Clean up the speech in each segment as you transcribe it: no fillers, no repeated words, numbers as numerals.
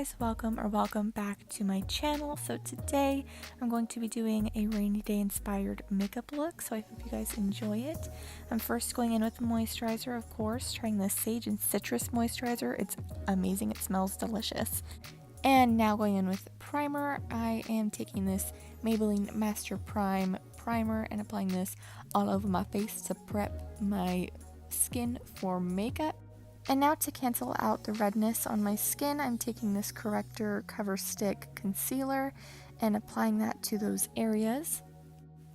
guys, welcome back to my channel. So today I'm going to be doing a rainy day inspired makeup look, so I hope you guys enjoy it. I'm first going in with moisturizer, of course, trying the Sage and Citrus moisturizer. It's amazing, it smells delicious. And now going in with primer, I am taking this Maybelline Master Prime primer and applying this all over my face to prep my skin for makeup. And now to cancel out the redness on my skin, I'm taking this Corrector Cover Stick Concealer and applying that to those areas.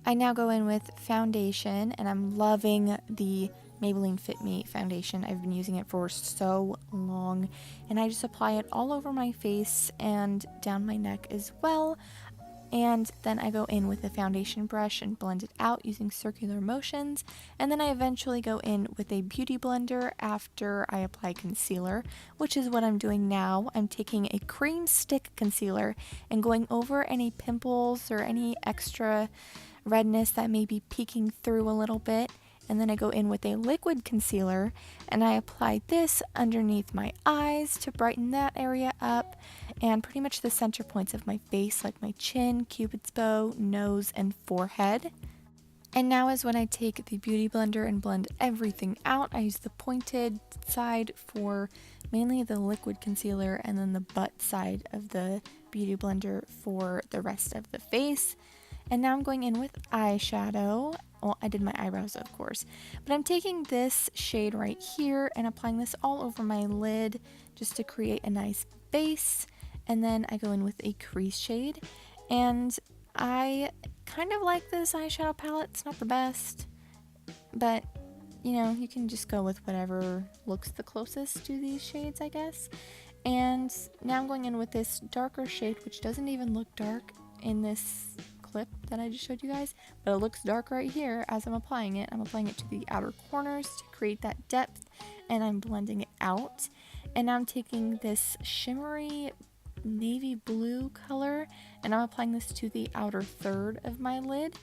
I now go in with foundation, and I'm loving the Maybelline Fit Me foundation. I've been using it for so long, and I just apply it all over my face and down my neck as well. And then I go in with a foundation brush and blend it out using circular motions. And then I eventually go in with a beauty blender after I apply concealer, which is what I'm doing now. I'm taking a cream stick concealer and going over any pimples or any extra redness that may be peeking through a little bit. And then I go in with a liquid concealer and I apply this underneath my eyes to brighten that area up and pretty much the center points of my face, like my chin, cupid's bow, nose, and forehead. And now is when I take the beauty blender and blend everything out. I use the pointed side for mainly the liquid concealer and then the butt side of the beauty blender for the rest of the face. And now I'm going in with eyeshadow. Well, I did my eyebrows, of course. But I'm taking this shade right here and applying this all over my lid just to create a nice base. And then I go in with a crease shade. And I kind of like this eyeshadow palette. It's not the best, but you know, you can just go with whatever looks the closest to these shades, I guess. And now I'm going in with this darker shade, which doesn't even look dark in this clip that I just showed you guys, but it looks dark right here as I'm applying it. I'm applying it to the outer corners to create that depth, and I'm blending it out. And now I'm taking this shimmery navy blue color and I'm applying this to the outer third of my lid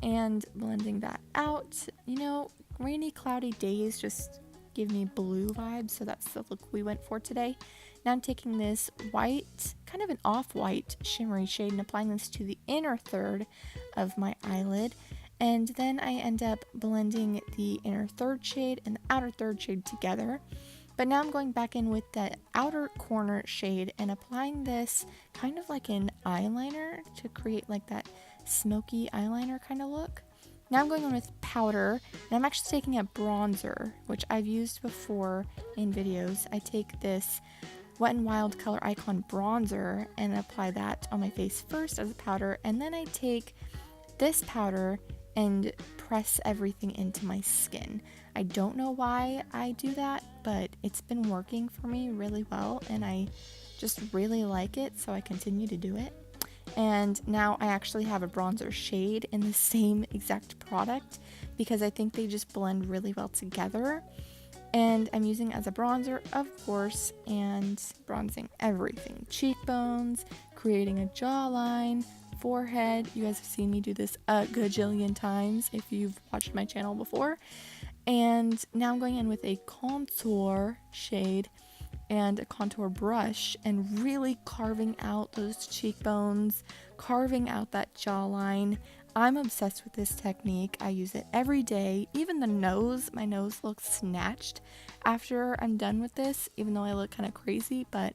and blending that out. You know, rainy, cloudy days just give me blue vibes, so that's the look we went for today. Now I'm taking this white, kind of an off-white shimmery shade and applying this to the inner third of my eyelid. And then I end up blending the inner third shade and the outer third shade together. But now I'm going back in with that outer corner shade and applying this kind of like an eyeliner to create like that smoky eyeliner kind of look. Now I'm going in with powder, and I'm actually taking a bronzer, which I've used before in videos. I take this Wet n Wild Color Icon bronzer and apply that on my face first as a powder, and then I take this powder and press everything into my skin. I don't know why I do that, but it's been working for me really well, and I just really like it, so I continue to do it. And now I actually have a bronzer shade in the same exact product because I think they just blend really well together. And I'm using it as a bronzer, of course, and bronzing everything. Cheekbones, creating a jawline, forehead. You guys have seen me do this a gajillion times if you've watched my channel before. And now I'm going in with a contour shade and a contour brush and really carving out those cheekbones, carving out that jawline. I'm obsessed with this technique. I use it every day. Even the nose, my nose looks snatched after I'm done with this, even though I look kind of crazy, but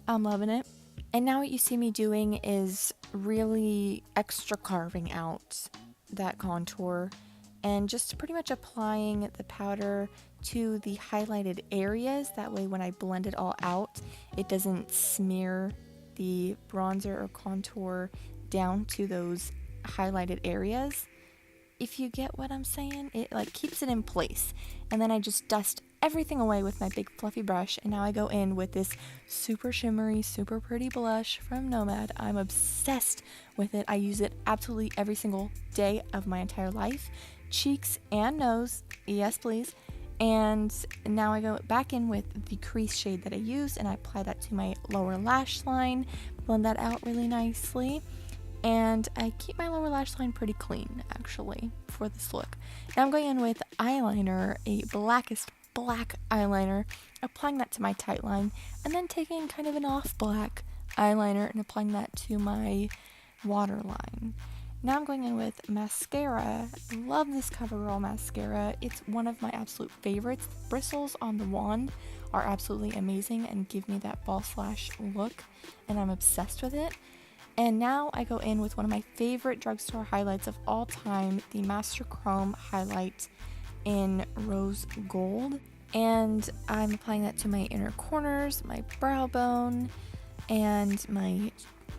I'm loving it. And now what you see me doing is really extra carving out that contour and just pretty much applying the powder to the highlighted areas. That way when I blend it all out, it doesn't smear the bronzer or contour down to those highlighted areas. If you get what I'm saying, it like keeps it in place. And then I just dust everything away with my big fluffy brush, and now I go in with this super shimmery, super pretty blush from Nomad. I'm obsessed with it. I use it absolutely every single day of my entire life. Cheeks and nose, yes please. And now I go back in with the crease shade that I used and I apply that to my lower lash line, blend that out really nicely. And I keep my lower lash line pretty clean actually for this look. Now I'm going in with eyeliner, a blackest black eyeliner, applying that to my tight line, and then taking kind of an off black eyeliner and applying that to my waterline. Now I'm going in with mascara. Love this CoverGirl mascara. It's one of my absolute favorites. The bristles on the wand are absolutely amazing and give me that ball slash look, and I'm obsessed with it. And now I go in with one of my favorite drugstore highlights of all time, the Master Chrome highlight in rose gold. And I'm applying that to my inner corners, my brow bone, and my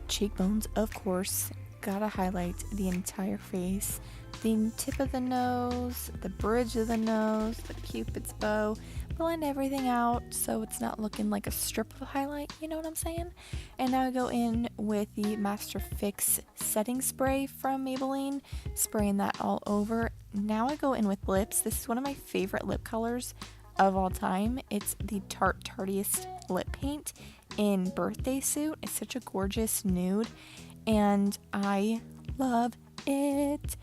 cheekbones, of course. Gotta highlight the entire face, the tip of the nose, the bridge of the nose, the cupid's bow. Blend everything out so it's not looking like a strip of highlight, you know what I'm saying? And now I go in with the Master Fix setting spray from Maybelline, spraying that all over. Now I go in with lips. This is one of my favorite lip colors of all time. It's the Tarte Tartiest lip paint in Birthday Suit. It's such a gorgeous nude, and I love it.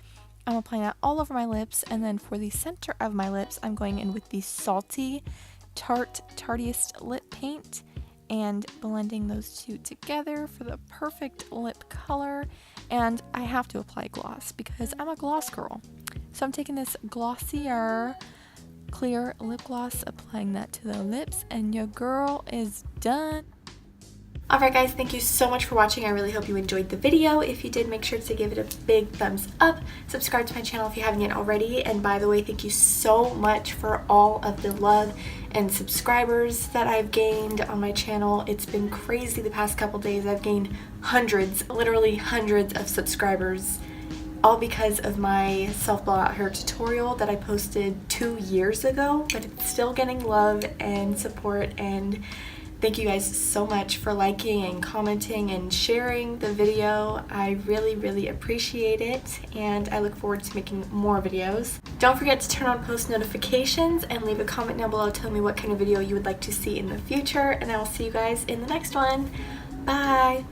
I'm applying that all over my lips, and then for the center of my lips, I'm going in with the Salty Tarte Tartiest lip paint and blending those two together for the perfect lip color. And I have to apply gloss because I'm a gloss girl. So I'm taking this Glossier clear lip gloss, applying that to the lips, and your girl is done. Alright guys, thank you so much for watching. I really hope you enjoyed the video. If you did, make sure to give it a big thumbs up. Subscribe to my channel if you haven't yet already. And by the way, thank you so much for all of the love and subscribers that I've gained on my channel. It's been crazy the past couple days. I've gained hundreds, literally hundreds of subscribers, all because of my self-blowout hair tutorial that I posted 2 years ago. But it's still getting love and support, and thank you guys so much for liking and commenting and sharing the video. I really, really appreciate it, and I look forward to making more videos. Don't forget to turn on post notifications and leave a comment down below telling me what kind of video you would like to see in the future, and I will see you guys in the next one. Bye!